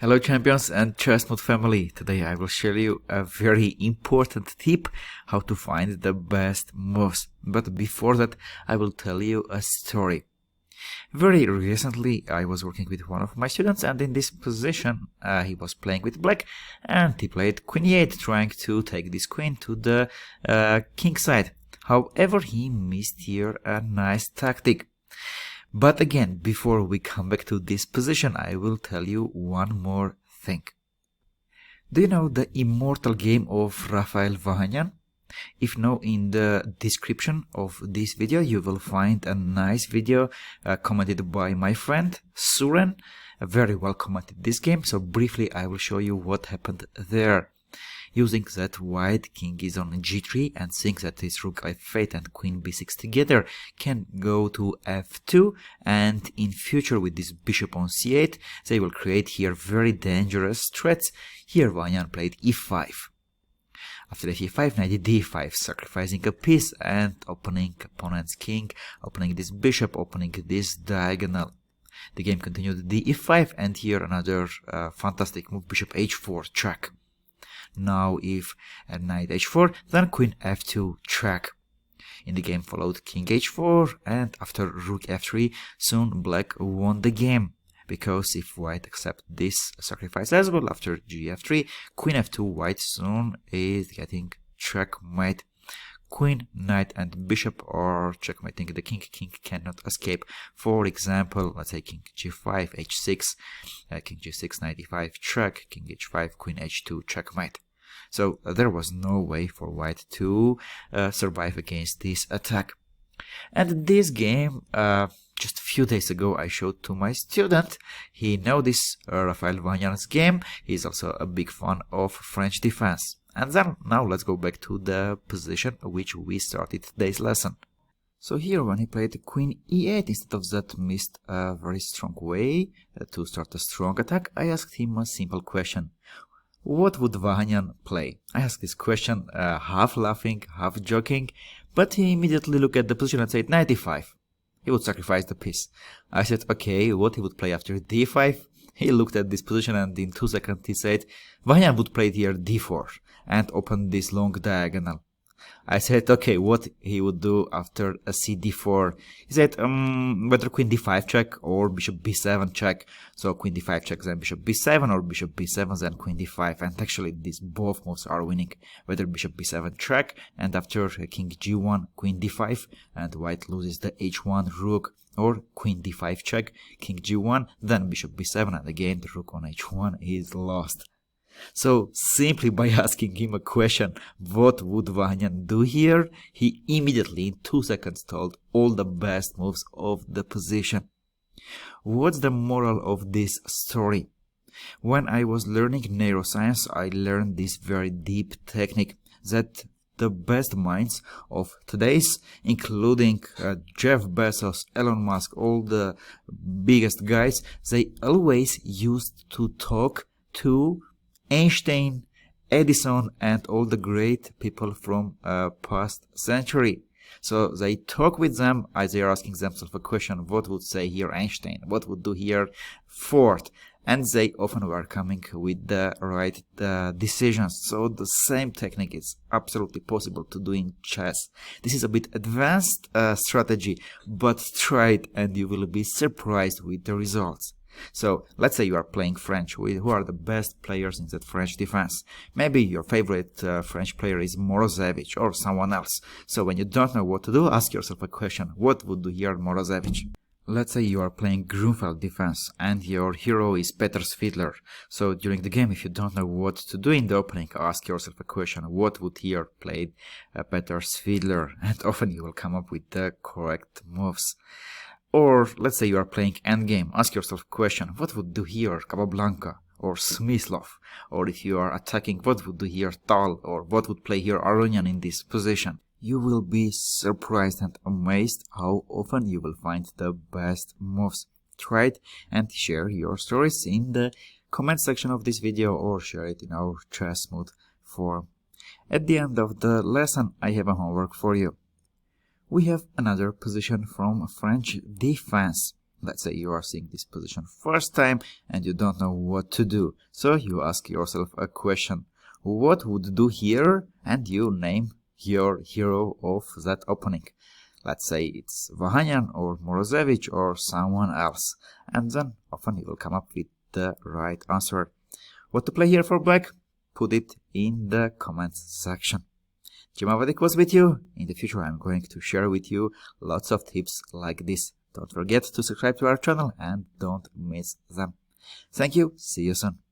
Hello champions and ChessMood family. Today I will share you a very important tip how to find the best moves. But before that I will tell you a story. Very recently I was working with one of my students, and in this position he was playing with black and he played queen e8, trying to take this queen to the king side. However, he missed here a nice tactic. But again, before we come back to this position, I will tell you one more thing. Do you know the immortal game of Rafael Vaganian? If no, in the description of this video you will find a nice video commented by my friend Suren. Very well commented this game, so briefly I will show you what happened there. Using that white king is on g3 and seeing that his rook f8 and queen b6 together can go to f2, and in future with this bishop on c8 they will create here very dangerous threats. Here Vaganian played e5. After e5, knight d5, sacrificing a piece and opening opponent's king, opening this bishop, opening this diagonal. The game continued d5, and here another fantastic move, bishop h4 check. Now if knight h4, then queen f2 check. In the game followed king h4, and after rook f3, soon black won the game. Because if white accepts this sacrifice as well, after gf3, queen f2, white soon is getting checkmate. Queen, knight and bishop are checkmating the king. King cannot escape. For example, let's say king g5, h6, king g6, knight e5 check, king h5, queen h2 checkmate. So there was no way for white to survive against this attack. And this game, just a few days ago, I showed to my student. He knows this Rafael Vaganian's game. He's also a big fan of French defense. And then now let's go back to the position which we started today's lesson. So here when he played queen e8, instead of that missed a very strong way to start a strong attack, I asked him a simple question. What would Vaganian play? I asked this question half laughing, half joking, but he immediately looked at the position and said knight e5. He would sacrifice the piece. I said, okay, what he would play after d5? He looked at this position and in 2 seconds he said, Vaganian would play here d4 and open this long diagonal. I said, okay, what he would do after a cd4? He said, whether queen d5 check or bishop b7 check. So queen d5 check, then bishop b7, or bishop b7, then queen d5. And actually, these both moves are winning. Whether bishop b7 check, and after king g1, queen d5, and white loses the h1 rook. Or queen d5 check, king g1, then bishop b7, and again the rook on h1 is lost. So simply by asking him a question, what would Vaganian do here, he immediately in 2 seconds told all the best moves of the position. What's the moral of this story? When I was learning neuroscience, I learned this very deep technique that the best minds of today's, including Jeff Bezos, Elon Musk, all the biggest guys, they always used to talk to Einstein, Edison, and all the great people from past century. So they talk with them as they are asking themselves a question, what would say here Einstein, what would do here Ford, and they often were coming with the right decisions. So the same technique is absolutely possible to do in chess. This is a bit advanced strategy, but try it and you will be surprised with the results. So let's say you are playing French. Who are the best players in that French defense? Maybe your favorite French player is Morozevich or someone else. So when you don't know what to do, ask yourself a question. What would do here Morozevich? Let's say you are playing Grunfeld defense and your hero is Peters Fiedler. So during the game, if you don't know what to do in the opening, ask yourself a question. What would here play Peters Fiedler? And often you will come up with the correct moves. Or let's say you are playing endgame. Ask yourself a question. What would do here Capablanca or Smyslov? Or if you are attacking, what would do here Tal? Or what would play here Aronian in this position? You will be surprised and amazed how often you will find the best moves. Try it and share your stories in the comment section of this video, or share it in our ChessMood forum. At the end of the lesson, I have a homework for you. We have another position from French defense. Let's say you are seeing this position first time and you don't know what to do. So you ask yourself a question. What would do here? And you name your hero of that opening. Let's say it's Vaganian or Morozevich or someone else. And then often you will come up with the right answer. What to play here for black? Put it in the comments section. Avetik was with you. In the future I'm going to share with you lots of tips like this. Don't forget to subscribe to our channel and don't miss them. Thank you. See you soon.